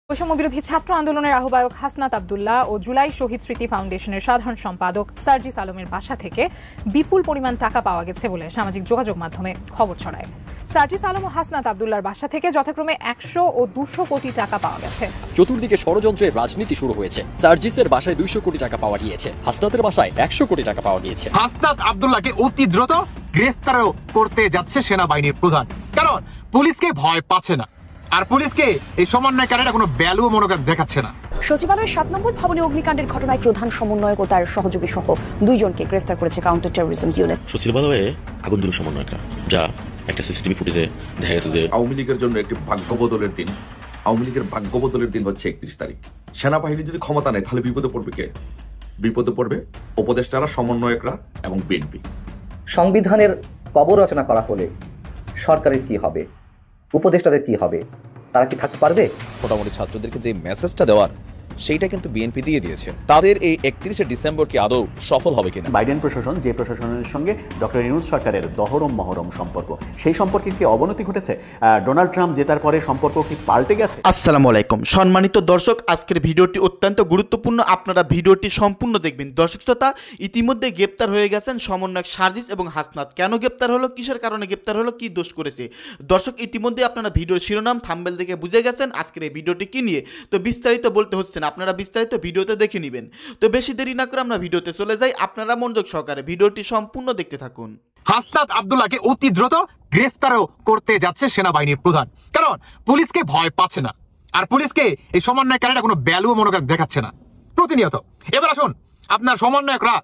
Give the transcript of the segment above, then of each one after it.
বৈষম্য বিরোধী ছাত্র আন্দোলনের আহ্বায়ক হাসনাত আব্দুল্লাহ ও জুলাই শহীদ স্মৃতি ফাউন্ডেশনের সাধারণ সম্পাদক সার্জিস আলমের বাসা থেকে বিপুল পরিমাণ টাকা পাওয়া গেছে বলে সামাজিক যোগাযোগ মাধ্যমে খবর ছড়ায়। সার্জিস আলম ও হাসনাত আব্দুল্লাহর বাসা থেকে যথাক্রমে 100 ও 200 কোটি টাকা পাওয়া গেছে। চতুর্দিকে ষড়যন্ত্রের রাজনীতি শুরু হয়েছে। সার্জিসের বাসায় 200 কোটি টাকা পাওয়া গিয়েছে, হাসনাতের বাসায় 100 কোটি টাকা পাওয়া গিয়েছে। হাসনাত আব্দুল্লাহকে অতি দ্রুত গ্রেফতারও করতে যাচ্ছে সেনাবাহিনীর প্রধান, কারণ পুলিশকে ভয় পাচ্ছে না, আর পুলিশকে এই সমন্বয়কারীরা কোনো ভ্যালু মনে দেখাচ্ছে না। সচিবালয়ের 7 নম্বর ভবনে অগ্নিকাণ্ডের ঘটনায় প্রধান সমন্বয়ক ও তার সহযোগী সহ 2 জনকে গ্রেফতার করেছে কাউন্টার টেরোরিজম ইউনিট। সচিবালয়ে আগুন দিল সমন্বয়করা, যা একটা সিসিটিভি ফুটেজে দেখা গেছে যে আওয়ামী লীগের জন্য একটি ভাগ্য বদলের দিন। আওয়ামী লীগের ভাগ্য বদলের দিন হচ্ছে 31 তারিখ। সেনাবাহিনী যদি ক্ষমতা নেয় তাহলে বিপদে পড়বে কে? বিপদে পড়বে উপদেষ্টারা, সমন্বয়করা এবং বিএনপি। সংবিধানের কবর রচনা করা হলে সরকারের কি হবে, উপদেষ্টাদের কি হবে, তারা কি থাকতে পারবে? মোটামুটি ছাত্রদেরকে যে মেসেজটা দেওয়ার সেইটা কিন্তু বিএনপি দিয়ে দিয়েছে। তাদের এই 31শে ডিসেম্বর কি আদৌ সফল হবে কিনা? বাইডেন প্রশাসন যে প্রশাসনের সঙ্গে ডক্টর ইউনূস সরকারের দহরম মহরম সম্পর্ক, সেই সম্পর্কে কি অবনতি ঘটেছে? ডোনাল্ড ট্রাম্প জেতার পরে সম্পর্ক কি পাল্টে গেছে? আসসালামু আলাইকুম সম্মানিত দর্শক, আজকের ভিডিওটি অত্যন্ত গুরুত্বপূর্ণ, আপনারা ভিডিওটি সম্পূর্ণ দেখবেন। দর্শক শ্রোতা, ইতিমধ্যে গ্রেপ্তার হয়ে গেছেন সমন্বয়ক সার্জিস এবং হাসনাত। কেন গ্রেপ্তার হলো, কিসের কারণে গ্রেপ্তার হলো, কি দোষ করেছে? দর্শক, ইতিমধ্যে আপনারা ভিডিওর শিরোনাম থাম্বনেল দেখে বুঝে গেছেন আজকের এই ভিডিওটি কি নিয়ে। তো বিস্তারিত বলতে হচ্ছে না, আপনারা বিস্তারিত ভিডিওতে দেখে নেবেন। তো বেশি দেরি না করে আমরা ভিডিওতে চলে যাই, আপনারা মনোযোগ সহকারে ভিডিওটি সম্পূর্ণ দেখতে থাকুন। হাসনাত আব্দুল্লাহকে অতি দ্রুত গ্রেফতারও করতে যাচ্ছে সেনাবাহিনীর প্রধান, কারণ পুলিশকে ভয় পাচ্ছে না, আর পুলিশকে এই সমন্বয়কারীরা কোনো ভ্যালু মনে দেখাচ্ছে না প্রতিনিয়ত। এবার আসুন, আপনার সমন্বয়করা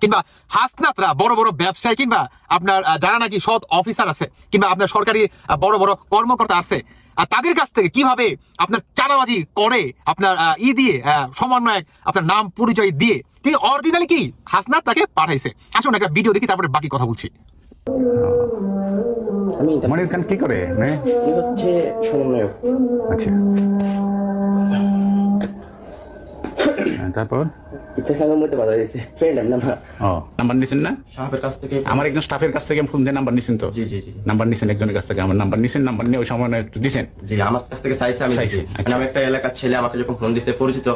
কিংবা হাসনাতরা বড় বড় ব্যবসায়ী কিংবা আপনার যারা নাকি সৎ অফিসার আছে কিংবা আপনার সরকারি বড় বড় কর্মকর্তা আছে, আর তাদের কাছ থেকে কিভাবে আপনার চাঁদাবাজি করে আপনার দিয়ে সমন্বয়ক আপনার নাম পরিচয় দিয়ে তিনি অরিজিনালি কি হাসনাত তাকে পাঠাইছে। আসুন একটা ভিডিও দেখি, তারপরে বাকি কথা বলছি। মনির খান কি করে? হচ্ছে সমন্বয়ক। আচ্ছা, তারপর নাম্বার নিছেন না? আমার একজন স্টাফের কাছ থেকে ফোন দিয়ে নাম্বার নিছেন তো? জি জি জি, নাম্বার নিছেন একজনের কাছ থেকে, আমার নাম্বার নিছেন, নাম্বার নিয়ে ওই সময় একটু দিছেন? জি, আমার কাছ থেকে চাইছে, আমি চাইছি। আমি একটা এলাকার ছেলে আমাকে যখন ফোন দিছে পরিচিত,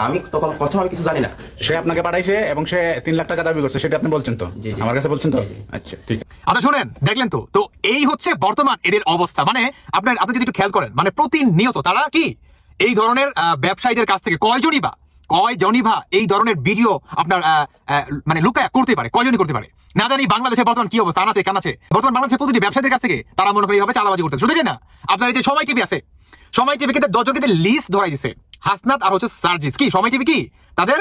আমি তখন প্রথম আমি কিছু জানি না, সে আপনাকে পাঠাইছে এবং সে 3 লাখ টাকা দাবি করছে, সেটা আপনি বলছেন তো? জি, আমার কাছে বলছেন তো? আচ্ছা ঠিক আছে। আচ্ছা শুনেন, দেখলেন তো? তো এই হচ্ছে বর্তমান এদের অবস্থা। মানে আপনি যদি একটু খেয়াল করেন, মানে প্রতিনিয়ত তারা কি এই ধরনের ব্যবসায়ীদের কাছ থেকে কয়জনই বা এই ধরনের ভিডিও আপনার মানে লুকায় করতে পারে, কয়জনই করতে পারে না জানি। বাংলাদেশের বর্তমান কি অবস্থা আছে কান আছে, বর্তমান বাংলাদেশের প্রতিটি ব্যবসায়ীদের কাছ থেকে তারা মনে করে এইভাবে চালাবাজি করতে। শুধু না, আপনার এই যে সময় টিভি আছে, সময় টিভি কিন্তু 10 জনকে লিস্ট ধরাই দিছে হাসনাত আর হচ্ছে সার্জিস। কি সময় টিভি কি তাদের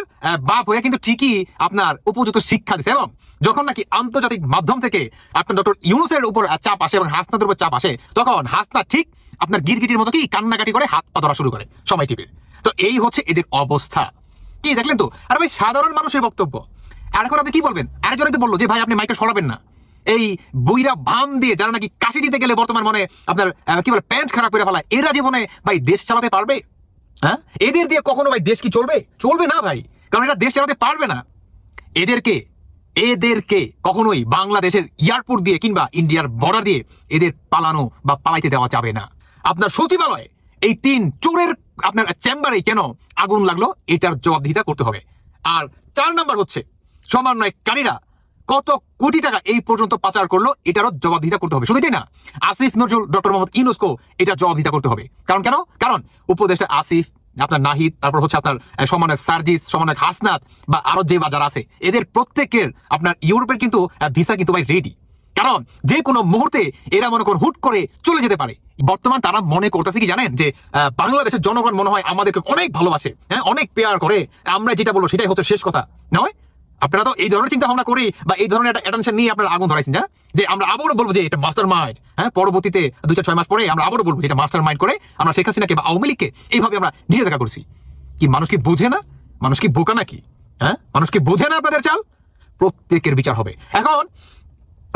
বাপ হয়ে কিন্তু ঠিকই আপনার উপযুক্ত শিক্ষা দিছে, এবং যখন নাকি আন্তর্জাতিক মাধ্যম থেকে আপনার ডক্টর ইউনূসের উপর চাপ আসে এবং হাসনাতের উপর চাপ আসে, তখন হাসনাত ঠিক আপনার গিরগিটির মতো কি কান্নাকাটি করে হাত পা ধরা শুরু করে সময় টিভির। তো এই হচ্ছে এদের অবস্থা। কি দেখলেন তো? আর ভাই সাধারণ মানুষের বক্তব্য। আর এখন আপনি কি বলবেন? আরেকজনে তো বললো যে ভাই আপনি মাইকে সরাবেন না। এই বইরা ভাম দিয়ে যারা নাকি কাশি দিতে গেলে বর্তমান মনে আপনার কি বলে প্যান্ট খারাপ করে ফেলায়, এরা জীবনে ভাই দেশ চালাতে পারবে? হ্যাঁ, এদের দিয়ে কখনো ভাই দেশ কি চলবে? চলবে না ভাই, কারণ এরা দেশ চালাতে পারবে না। এদেরকে কখনোই বাংলাদেশের এয়ারপোর্ট দিয়ে কিংবা ইন্ডিয়ার বর্ডার দিয়ে এদের পালানো বা পালাইতে দেওয়া যাবে না। আপনার সচিবালয়ে এই 3 চোরের আপনার চেম্বারে কেন আগুন লাগলো, এটার জবাবদিহিতা করতে হবে। আর 4 নাম্বার হচ্ছে সমন্বয়কারীরা কত কোটি টাকা এই পর্যন্ত পাচার করলো, এটারও জবাবদিহিতা করতে হবে। শুধু এটাই না, আসিফ নজরুল, ডক্টর মোহাম্মদ ইউনূসকেও এটা জবাবদিহিতা করতে হবে। কারণ উপদেষ্টা আসিফ, আপনার নাহিদ, তারপর হচ্ছে আপনার সমন্বয়ক সার্জিস, সমন্বয়ক হাসনাত বা আরো যে বাজার আছে, এদের প্রত্যেকের আপনার ইউরোপের কিন্তু ভিসা কিন্তু ভাই রেডি। কারণ যে কোনো মুহূর্তে এরা মনে করেন হুট করে চলে যেতে পারে। বর্তমান তারা মনে করতেছে কি জানেন, যে বাংলাদেশের জনগণ মনে হয় আমাদেরকে অনেক ভালোবাসে, হ্যাঁ অনেক পেয়ার করে, আমরা যেটা বলবো সেটাই হচ্ছে শেষ কথা নয়। আপনারা তো এই ধরনের চিন্তা ভাবনা করি বা এই ধরনের একটা অ্যাটেনশন নিয়ে আপনারা আগুন ধরাইছেন, হ্যাঁ, যে আমরা আবারও বলবো যে এটা মাস্টার মাইন্ড। হ্যাঁ, পরবর্তীতে 2-6 মাস পরে আমরা আবারও বলবো যে এটা মাস্টার মাইন্ড করে আমরা শেখ হাসিনাকে বা আওয়ামী লীগকে এইভাবে আমরা নিষেধাজ্ঞা করছি। কি মানুষ কি বোঝে না? মানুষ কি বোকা নাকি? হ্যাঁ, মানুষ কি বোঝে না আপনাদের চাল? প্রত্যেকের বিচার হবে। এখন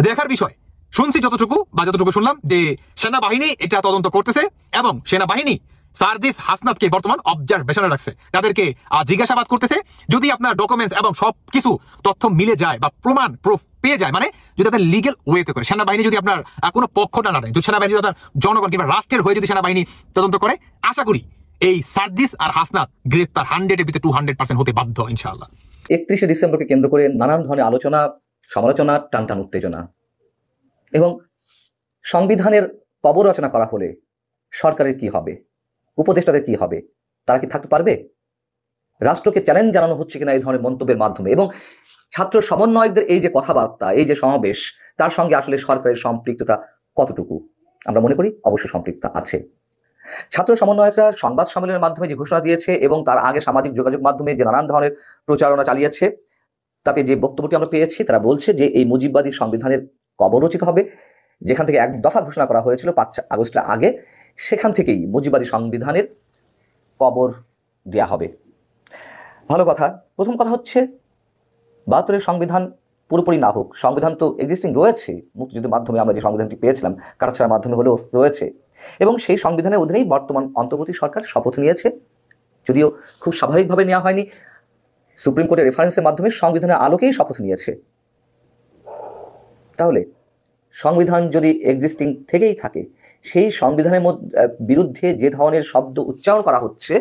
দেখার বিষয়, শুনছি যতটুকু শুনলাম যে সেনাবাহিনী এটা তদন্ত করতেছে এবং সেনাবাহিনী সার্জিস হাসনাতকে বর্তমান অবজারভেশনে রাখছে, তাদেরকে জিজ্ঞাসাবাদ করতেছে। যদি আপনার ডকুমেন্টস এবং সবকিছু তথ্য মিলে যায় বা প্রুফ পেয়ে যায়, মানে যদি তাদের লিগেল ওয়েতে করে, সেনাবাহিনী যদি আপনার কোনো পক্ষ না নেয়, যদি সেনাবাহিনী যদি আপনার জনগণ কিংবা রাষ্ট্রের হয়ে যদি সেনাবাহিনী তদন্ত করে, আশা করি এই সার্জিস আর হাসনাত গ্রেপ্তার 100-এর ভিতরে 200% হতে বাধ্য ইনশাআল্লাহ। 31শে ডিসেম্বরকে কেন্দ্র করে নানান ধরনের আলোচনা, সমালোচনা, টানটান উত্তেজনা এবং সংবিধানের কবর রচনা করা হলে সরকারের কি হবে, উপদেষ্টাদের কি হবে, তারা কি থাকতে পারবে? রাষ্ট্রকে চ্যালেঞ্জ জানানো হচ্ছে কিনা এই ধরনের মন্তব্যের মাধ্যমে, এবং ছাত্র সমন্বয়কদের এই যে কথাবার্তা, এই যে সমাবেশ, তার সঙ্গে আসলে সরকারের সম্পৃক্ততা কতটুকু? আমরা মনে করি অবশ্যই সম্পৃক্ততা আছে। ছাত্র সমন্বয়করা সংবাদ সম্মেলনের মাধ্যমে যে ঘোষণা দিয়েছে এবং তার আগে সামাজিক যোগাযোগ মাধ্যমে যে নানান ধরনের প্রচারণা চালিয়েছে, তাতে যে বক্তব্যটি আমরা পেয়েছি, তারা বলছে যে এই মুজিববাদী সংবিধানের কবর রচিত হবে। যেখান থেকে এক দফা ঘোষণা করা হয়েছিল 5 আগস্টের আগে, সেখান থেকেই মুজিববাদী সংবিধানের কবর দেয়া হবে। ভালো কথা। প্রথম কথা হচ্ছে 72-এর সংবিধান পুরোপুরি না হোক, সংবিধান তো এক্সিস্টিং রয়েছে, মুক্তিযুদ্ধের মাধ্যমে আমরা যে সংবিধানটি পেয়েছিলাম কাটাছাড়ার মাধ্যমে হলেও রয়েছে, এবং সেই সংবিধানের অধীনেই বর্তমান অন্তর্বর্তী সরকার শপথ নিয়েছে, যদিও খুব স্বাভাবিকভাবে নেওয়া হয়নি, সুপ্রিম কোর্টের রেফারেন্সের মাধ্যমে সংবিধানের আলোকেই শপথ নিয়েছে। তাহলে সংবিধান যদি এক্সিস্টিং থেকেই থাকে, সেই সংবিধানের বিরুদ্ধে যে ধরনের শব্দ উচ্চারণ করা হচ্ছে,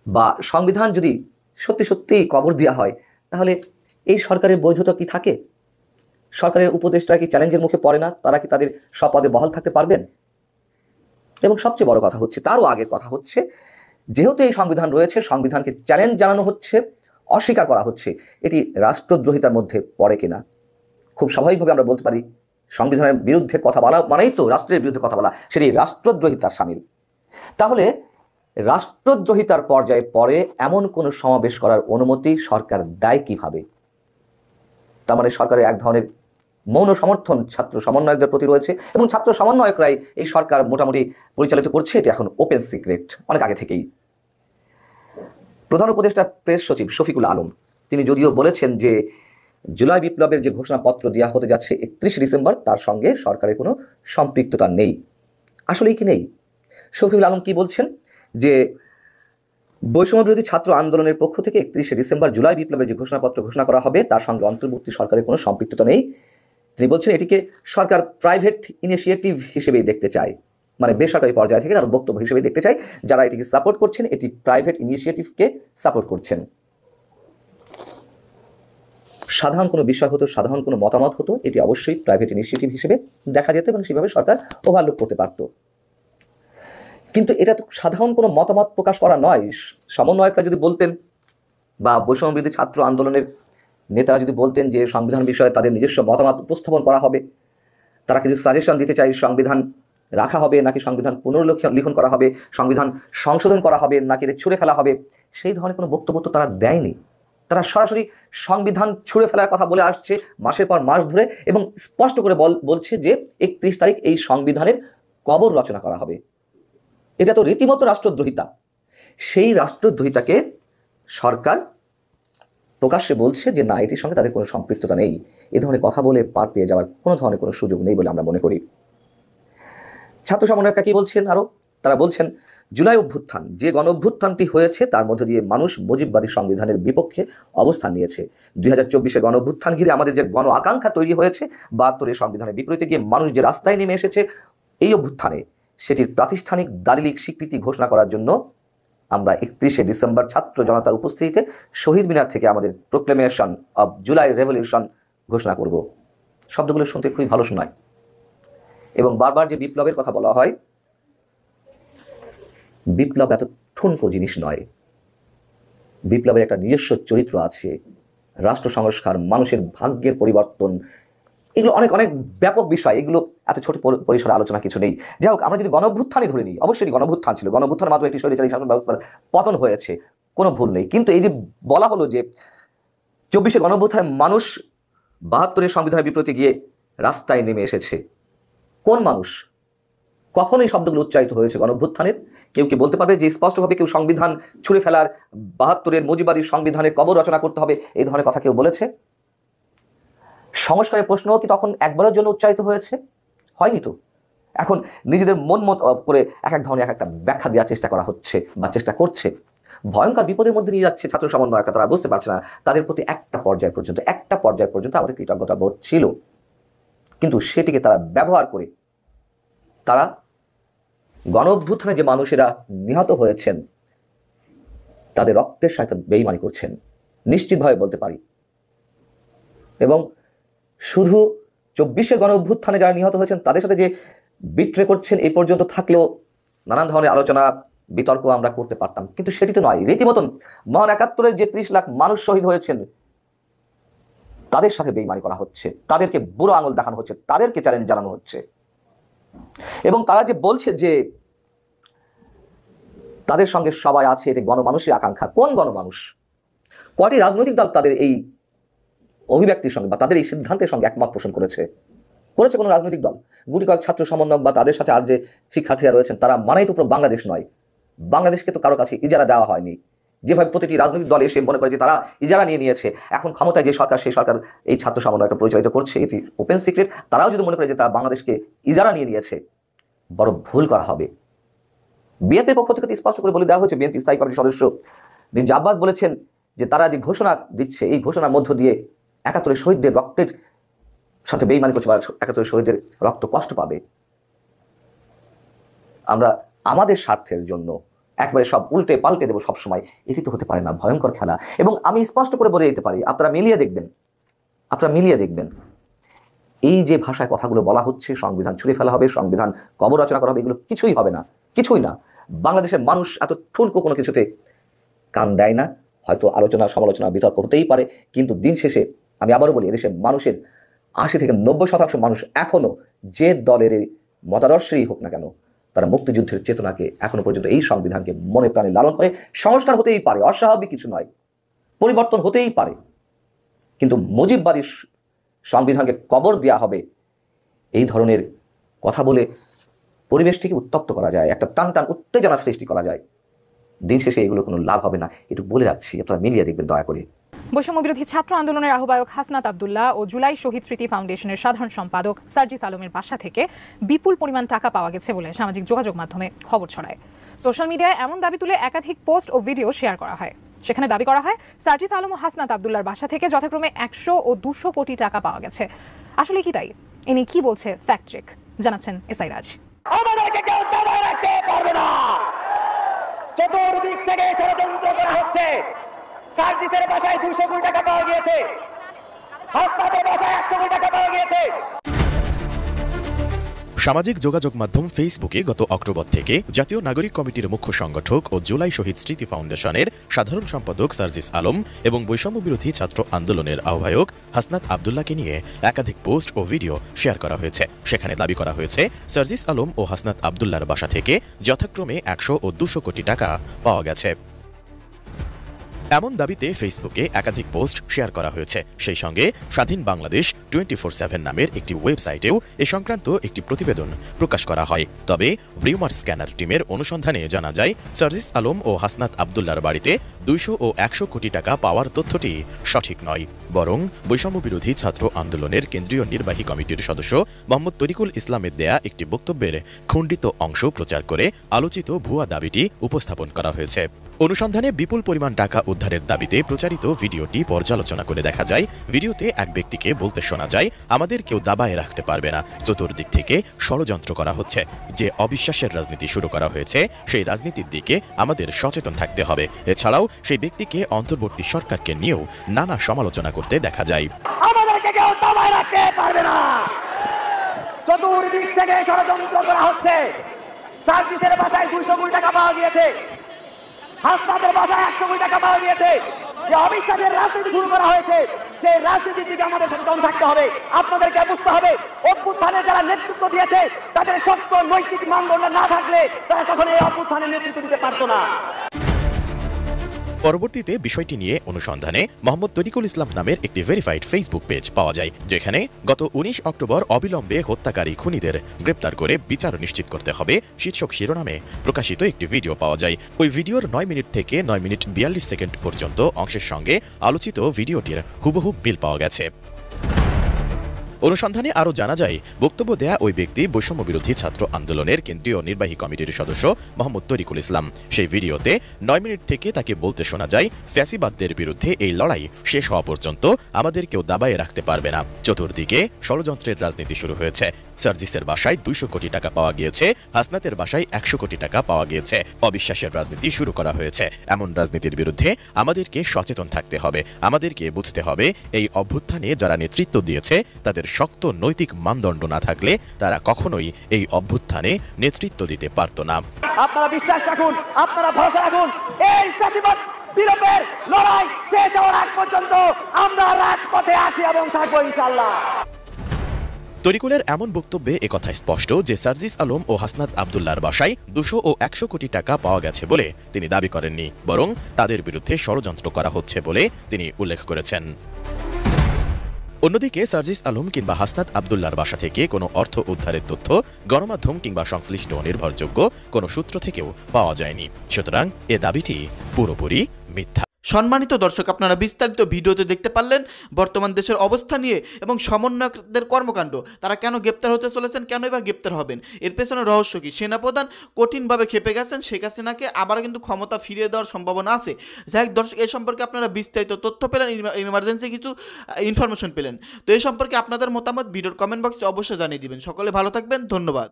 বা সংবিধান যদি সত্যি সত্যি কবর দেওয়া হয়, তাহলে এই সরকারের বৈধতা কি থাকে? সরকারের উপদেষ্টারা কি চ্যালেঞ্জের মুখে পড়ে না? তারা কি তাদের স্বপদে বহাল থাকতে পারবেন? এবং সবচেয়ে বড় কথা হচ্ছে, তারও আগের কথা হচ্ছে, যেহেতু এই সংবিধান রয়েছে, সংবিধানকে চ্যালেঞ্জ জানানো হচ্ছে, অস্বীকার করা হচ্ছে, এটি রাষ্ট্রদ্রোহিতার মধ্যে পড়ে কিনা? খুব স্বাভাবিকভাবে আমরা বলতে পারি সংবিধানের বিরুদ্ধে কথা বলা মানেই তো রাষ্ট্রের বিরুদ্ধে কথা বলা, সেটি রাষ্ট্রদ্রোহিতার শামিল। তাহলে রাষ্ট্রদ্রোহিতার পর্যায়ে পরে এমন কোনো সমাবেশ করার অনুমতি সরকার দেয় কিভাবে? তার মানে সরকারের এক ধরনের মৌন সমর্থন ছাত্র সমন্বয়কদের প্রতি রয়েছে, এবং ছাত্র সমন্বয়করাই এই সরকার মোটামুটি পরিচালিত করছে, এটি এখন ওপেন সিক্রেট অনেক আগে থেকেই। প্রধান উপদেষ্টা প্রেস সচিব শফিকুল আলম তিনি যদিও বলেছেন যে জুলাই বিপ্লবের যে ঘোষণাপত্র দেওয়া হতে যাচ্ছে 31 ডিসেম্বর, তার সঙ্গে সরকারের কোনো সম্পৃক্ততা নেই। আসলেই কি নেই? শফিকুল আলম কি বলছেন যে বৈষম্য বিরোধী ছাত্র আন্দোলনের পক্ষ থেকে 31 ডিসেম্বর জুলাই বিপ্লবের যে ঘোষণাপত্র ঘোষণা করা হবে, তার সঙ্গে অন্তর্বর্তী সরকারের কোনো সম্পৃক্ততা নেই। তিনি বলছেন এটিকে সরকার প্রাইভেট ইনিশিয়েটিভ হিসেবেই দেখতে চায়, মানে বেসরকারি পর্যায় থেকে তার বক্তব্য হিসেবে দেখতে চায়। যারা এটিকে সাপোর্ট করছেন, এটি প্রাইভেট ইনিশিয়েটিভকে সাপোর্ট করছেন। সাধারণ কোনো বিষয় হতো, সাধারণ কোনো মতামত হতো, এটি অবশ্যই প্রাইভেট ইনিশিয়েটিভ হিসেবে দেখা যেত এবং সেভাবে সরকার ওভারলুক করতে পারত। কিন্তু এটা তো সাধারণ কোনো মতামত প্রকাশ করা নয়। সমন্বয়করা যদি বলতেন, বা বৈষম্য বিরোধী ছাত্র আন্দোলনের নেতারা যদি বলতেন যে সংবিধান বিষয়ে তাদের নিজস্ব মতামত উপস্থাপন করা হবে, তারা কিছু সাজেশন দিতে চাই, সংবিধান রাখা হবে নাকি সংবিধান পুনর্লিখন করা হবে, সংবিধান সংশোধন করা হবে নাকি এটা ছুঁড়ে ফেলা হবে, সেই ধরনের কোনো বক্তব্য তো তারা দেয়নি। তারা সরাসরি সংবিধান ছুঁড়ে ফেলার কথা বলে আসছে মাসের পর মাস ধরে, এবং স্পষ্ট করে বলছে যে 31 তারিখ এই সংবিধানের কবর রচনা করা হবে। এটা তো রীতিমতো রাষ্ট্রদ্রোহিতা। সেই রাষ্ট্রদ্রোহিতাকে সরকার প্রকাশ্যে বলছে যে না, এটির সঙ্গে তাদের কোনো সম্পৃক্ততা নেই। এ ধরনের কথা বলে পার পেয়ে যাওয়ার কোনো ধরনের কোনো সুযোগ নেই বলে আমরা মনে করি। ছাত্র সমন্বয়করা কি বলছেন আরো? তারা বলছেন জুলাই অভ্যুত্থান, যে গণ অভ্যুত্থানটি হয়েছে তার মধ্যে দিয়ে মানুষ মুজিববাদী সংবিধানের বিপক্ষে অবস্থান নিয়েছে। 2024 গণ অভ্যুত্থান ঘিরে আমাদের যে গণ আকাঙ্ক্ষা তৈরি হয়েছে, 72 সংবিধানের বিপরীতে গিয়ে মানুষ যে রাস্তায় নেমে এসেছে এই অভ্যুত্থানে, সেটির প্রাতিষ্ঠানিক দালিলিক স্বীকৃতি ঘোষণা করার জন্য আমরা 31 ডিসেম্বর ছাত্র জনতার উপস্থিতিতে শহীদ মিনার থেকে আমাদের প্রোক্লেমেশন অব জুলাই রেভলিউশন ঘোষণা করব। শব্দগুলো শুনতে খুবই ভালো শোনায়, এবং বারবার যে বিপ্লবের কথা বলা হয়, বিপ্লব এত ঠুনকো জিনিস নয়। বিপ্লবের একটা নিজস্ব চরিত্র আছে, রাষ্ট্র সংস্কার, মানুষের ভাগ্যের পরিবর্তন, এগুলো অনেক অনেক ব্যাপক বিষয়, এগুলো এত ছোট পরিসরে আলোচনা কিছু নেই। যাই হোক, আমরা যদি গণঅভ্যুত্থানই ধরে নিই, অবশ্যই গণঅভ্যুত্থান ছিল, গণঅভ্যুত্থানের মাধ্যমে একটি স্বৈরাচারী শাসন ব্যবস্থার পতন হয়েছে, কোনো ভুল নেই। কিন্তু এই যে বলা হলো যে 24 গণঅভ্যুত্থানে মানুষ 72 সংবিধানের বিপরীতে গিয়ে রাস্তায় নেমে এসেছে, কোন মানুষ, কখন এই শব্দগুলো উচ্চারিত হয়েছে গণঅভ্যুত্থানের? কেউ কি বলতে পারবে যে স্পষ্টভাবে কেউ সংবিধান ছুঁড়ে ফেলার, 72 মুজিববাদী সংবিধানের কবর রচনা করতে হবে, এই ধরনের কথা কেউ বলেছে? সংস্কারের প্রশ্নও কি তখন একবারের জন্য উচ্চারিত হয়েছে? হয়নি তো। এখন নিজেদের মন করে এক এক ধরনের এক একটা ব্যাখ্যা দেওয়ার চেষ্টা করা হচ্ছে বা চেষ্টা করছে। ভয়ঙ্কর বিপদের মধ্যে নিয়ে যাচ্ছে ছাত্র সমন্বয়করা, তারা বুঝতে পারছে না। তাদের প্রতি একটা পর্যায় পর্যন্ত আমাদের কৃতজ্ঞতা বোধ ছিল, কিন্তু সেটিকে তারা ব্যবহার করে তারা গণ অভ্যুত্থানে যে মানুষেরা নিহত হয়েছেন তাদের রক্তের সাথে বেইমানি করছেন, নিশ্চিতভাবে বলতে পারি। এবং শুধু 24-এর গণ অভ্যুত্থানে যারা নিহত হয়েছেন তাদের সাথে যে বিট্রে করছেন এই পর্যন্ত থাকলেও নানান ধরনের আলোচনা বিতর্ক আমরা করতে পারতাম, কিন্তু সেটি তো নয়। রীতিমতন মহান 71-এর যে 30 লাখ মানুষ শহীদ হয়েছেন তাদের সাথে বেইমানি করা হচ্ছে, তাদেরকে বুড়ো আঙুল দেখানো হচ্ছে, তাদেরকে চ্যালেঞ্জ জানানো হচ্ছে। এবং তারা যে বলছে যে তাদের সঙ্গে সবাই আছে, এতে গণমানুষের আকাঙ্ক্ষা। কোন গণমানুষ? কয়টি রাজনৈতিক দল তাদের এই অভিব্যক্তির সঙ্গে বা তাদের এই সিদ্ধান্তের সঙ্গে একমত পোষণ করেছে কোনো রাজনৈতিক দল? গুটি কয়েক ছাত্র সমন্বয়ক বা তাদের সাথে আর যে শিক্ষার্থীরা রয়েছেন তারা মানেই তো পুরো বাংলাদেশ নয়। বাংলাদেশকে তো কারো কাছে ইজারা দেওয়া হয়নি। যেভাবে প্রতিটি রাজনৈতিক দল এসে মনে করে যে তারা ইজারা নিয়ে নিয়েছে, এখন ক্ষমতায় যে সরকার সেই সরকার এই ছাত্র সমন্বয়কে পরিচালিত করছে, এটি ওপেন সিক্রেট। তারাও যদি মনে করে যে তারা বাংলাদেশকে ইজারা নিয়ে নিয়েছে, বড় ভুল করা হবে। বিএনপির পক্ষ থেকে স্পষ্ট করে বলে দেওয়া হয়েছে, বিএনপি স্থায়ী কমিটির সদস্য মির্জা আব্বাস বলেছেন যে তারা যে ঘোষণা দিচ্ছে এই ঘোষণার মধ্য দিয়ে 71-এর শহীদদের রক্তের সাথে বেইমানি করছে বা 71-এর শহীদদের রক্ত কষ্ট পাবে। আমরা আমাদের স্বার্থের জন্য একবারে সব উল্টে পাল্টে দেবো সবসময়, এটি তো হতে পারে না। ভয়ঙ্কর খেলা। এবং আমি স্পষ্ট করে বলে দিতে পারি, আপনারা মিলিয়ে দেখবেন এই যে ভাষায় কথাগুলো বলা হচ্ছে, সংবিধান ছুঁড়ে ফেলা হবে, সংবিধান কবর রচনা করা হবে, এগুলো কিছুই হবে না, কিছুই না। বাংলাদেশের মানুষ এত ঠুনকো কোনো কিছুতে কান দেয় না। হয়তো আলোচনা সমালোচনা বিতর্ক হতেই পারে, কিন্তু দিন শেষে আমি আবারও বলি, এদেশের মানুষের 80 থেকে 90% মানুষ এখনো যে দলের মতাদর্শেই হোক না কেন, তারা মুক্তিযুদ্ধের চেতনাকে এখনো পর্যন্ত এই সংবিধানকে মনে প্রাণে লালন করে। সংস্কার হতেই পারে, অস্বাভাবিক কিছু নয়, পরিবর্তন হতেই পারে, কিন্তু মুজিববাদী সংবিধানকে কবর দেওয়া হবে এই ধরনের কথা বলে পরিবেশটিকে উত্তপ্ত করা যায়, একটা টান উত্তেজনা সৃষ্টি করা যায়। দিন শেষে এগুলো কোনো লাভ হবে না, একটু বলে রাখছি, আপনারা মিলিয়ে দেখবেন দয়া করে। বৈষম্য বিরোধী ছাত্র আন্দোলনের আহ্বায়ক হাসনাত আব্দুল্লাহ ও জুলাই শহীদ স্মৃতি ফাউন্ডেশনের সাধারণ সম্পাদক সার্জিস আলমের বাসা থেকে বিপুল পরিমাণ টাকা পাওয়া গেছে বলে সামাজিক যোগাযোগ মাধ্যমে খবর ছড়ায়। সোশ্যাল মিডিয়ায় এমন দাবি তুলে একাধিক পোস্ট ও ভিডিও শেয়ার করা হয়। সেখানে দাবি করা হয় সার্জিস আলম ও হাসনাত আব্দুল্লাহর বাসা থেকে যথাক্রমে 100 ও 200 কোটি টাকা পাওয়া গেছে। আসলে কি তাই? এ নিয়ে কি বলছে ফ্যাক্ট চেক, জানাচ্ছেন এসআই রাজ। আমাদেরকে কেউ দাবায় রাখতে পারবে না। চতুর্দিক থেকে ষড়যন্ত্র করা হচ্ছে। সার্জিসের বাসায় 200 কোটি টাকা পাওয়া গিয়েছে, হাসনাতের বাসায় 100 কোটি টাকা পাওয়া গিয়েছে। সামাজিক যোগাযোগ মাধ্যম ফেসবুকে গত অক্টোবর থেকে জাতীয় নাগরিক কমিটির মুখ্য সংগঠক ও জুলাই শহীদ স্মৃতি ফাউন্ডেশনের সাধারণ সম্পাদক সার্জিস আলম এবং বৈষম্য বিরোধী ছাত্র আন্দোলনের আহ্বায়ক হাসনাত আব্দুল্লাহকে নিয়ে একাধিক পোস্ট ও ভিডিও শেয়ার করা হয়েছে। সেখানে দাবি করা হয়েছে সার্জিস আলম ও হাসনাত আব্দুল্লাহর বাসা থেকে যথাক্রমে 100 ও 200 কোটি টাকা পাওয়া গেছে। এমন দাবিতে ফেসবুকে একাধিক পোস্ট শেয়ার করা হয়েছে। সেই সঙ্গে স্বাধীন বাংলাদেশ 24/7 নামের একটি ওয়েবসাইটেও এ সংক্রান্ত একটি প্রতিবেদন প্রকাশ করা হয়। তবে রিউমার স্ক্যানার টিমের অনুসন্ধানে জানা যায় সার্জিস আলম ও হাসনাত আব্দুল্লাহর বাড়িতে 200 ও 100 কোটি টাকা পাওয়ার তথ্যটি সঠিক নয়, বরং বৈষম্য বিরোধী ছাত্র আন্দোলনের কেন্দ্রীয় নির্বাহী কমিটির সদস্য মোহাম্মদ তরিকুল ইসলামের দেয়া একটি বক্তব্যের খণ্ডিত অংশ প্রচার করে আলোচিত ভুয়া দাবিটি উপস্থাপন করা হয়েছে। অনুসন্ধানে বিপুল পরিমাণ টাকা উদ্ধারের দাবিতে প্রচারিত ভিডিওটি পর্যালোচনা করে দেখা যায়, ভিডিওতে এক ব্যক্তিকে বলতে শোনা যায়, আমাদের কেউ দাবায় রাখতে পারবে না, চতুর্দিক থেকে ষড়যন্ত্র করা হচ্ছে, যে অবিশ্বাসের রাজনীতি শুরু করা হয়েছে সেই রাজনীতির দিকে আমাদের সচেতন থাকতে হবে। এছাড়াও সেই ব্যক্তিকে অন্তর্বর্তী সরকারকে নিয়েও নানা সমালোচনা করতে দেখা যায়। আমাদেরকে কেউ দাবায় রাখতে পারবে না, চতুর্দিক থেকে ষড়যন্ত্র করা হচ্ছে। সার্জিসের বাসায় 200 কোটি টাকা পাওয়া গিয়েছে, হাসনাতের বাসায় 100 কোটি টাকা পাওয়া গিয়েছে। যে অবিশ্বাসের রাজনীতি শুরু করা হয়েছে সেই রাজনীতির দিকে আমাদের সচেতন থাকতে হবে। আপনাদেরকে বুঝতে হবে, অভ্যুত্থানের যারা নেতৃত্ব দিয়েছে তাদের শক্ত নৈতিক মানদণ্ড না থাকলে তারা কখনো এই অভ্যুত্থানের নেতৃত্ব দিতে পারতো না। পরবর্তীতে বিষয়টি নিয়ে অনুসন্ধানে মোহাম্মদ তরিকুল ইসলাম নামের একটি ভেরিফাইড ফেসবুক পেজ পাওয়া যায়, যেখানে গত 19 অক্টোবর অবিলম্বে হত্যাকারী খুনিদের গ্রেপ্তার করে বিচার নিশ্চিত করতে হবে শীর্ষক শিরোনামে প্রকাশিত একটি ভিডিও পাওয়া যায়। ওই ভিডিওর 9 মিনিট থেকে 9 মিনিট 42 সেকেন্ড পর্যন্ত অংশের সঙ্গে আলোচিত ভিডিওটির হুবহু মিল পাওয়া গেছে। অনুসন্ধানে আরও জানা যায়, বক্তব্য দেয়া ওই ব্যক্তি বৈষম্য বিরোধী ছাত্র আন্দোলনের কেন্দ্রীয় নির্বাহী কমিটির সদস্য মোহাম্মদ তরিকুল ইসলাম। সেই ভিডিওতে 9 মিনিট থেকে তাকে বলতে শোনা যায়, ফ্যাসিবাদদের বিরুদ্ধে এই লড়াই শেষ হওয়া পর্যন্ত আমাদের কেউ দাবায় রাখতে পারবে না, চতুর্দিকে ষড়যন্ত্রের রাজনীতি শুরু হয়েছে। সার্জিসের বাসায় 200 কোটি টাকা পাওয়া গিয়েছে, হাসনাতের বাসায় 100 কোটি টাকা পাওয়া গিয়েছে। অবিশ্বাসের রাজনীতি শুরু করা হয়েছে। এমন রাজনীতির বিরুদ্ধে আমাদেরকে সচেতন থাকতে হবে। আমাদেরকে বুঝতে হবে এই অভ্যুত্থানে যারা নেতৃত্ব দিয়েছে তাদের শক্ত নৈতিক মানদণ্ড না থাকলে তারা কখনোই এই অভ্যুত্থানে নেতৃত্ব দিতে পারত না। আপনারা বিশ্বাস রাখুন, আপনারা ভরসা রাখুন, এই ফ্যাসিবাদ বিরোধের লড়াই শেষ হওয়ার আগ পর্যন্ত আমরা রাজপথে আছি এবং থাকবো ইনশাআল্লাহ। তরিকুলের এমন বক্তব্যে একথা স্পষ্ট যে সার্জিস আলম ও হাসনাত আব্দুল্লাহর বাসায় 200 ও 100 কোটি টাকা পাওয়া গেছে বলে তিনি দাবি করেননি, বরং তাদের বিরুদ্ধে ষড়যন্ত্র করা হচ্ছে বলে তিনি উল্লেখ করেছেন। অন্যদিকে সার্জিস আলম কিংবা হাসনাত আব্দুল্লাহর বাসা থেকে কোনো অর্থ উদ্ধারের তথ্য গণমাধ্যম কিংবা সংশ্লিষ্ট নির্ভরযোগ্য কোনো সূত্র থেকেও পাওয়া যায়নি। সুতরাং এ দাবিটি পুরোপুরি মিথ্যা। সম্মানিত দর্শক, আপনারা বিস্তারিত ভিডিওতে দেখতে পারলেন বর্তমান দেশের অবস্থা নিয়ে এবং সমন্বয়কদের কর্মকাণ্ড। তারা কেন গ্রেপ্তার হতে চলেছেন, কেনই বা গ্রেপ্তার হবেন, এর পেছনে রহস্য কি? সেনাপ্রধান কঠিনভাবে খেপে গেছেন, শেখ হাসিনাকে আবার কিন্তু ক্ষমতা ফিরিয়ে দেওয়ার সম্ভাবনা আছে। যাই হোক দর্শক, এই সম্পর্কে আপনারা বিস্তারিত তথ্য পেলেন, ইমার্জেন্সি কিছু ইনফরমেশন পেলেন। তো এই সম্পর্কে আপনাদের মতামত ভিডিওর কমেন্ট বক্সে অবশ্যই জানিয়ে দিবেন। সকলে ভালো থাকবেন, ধন্যবাদ।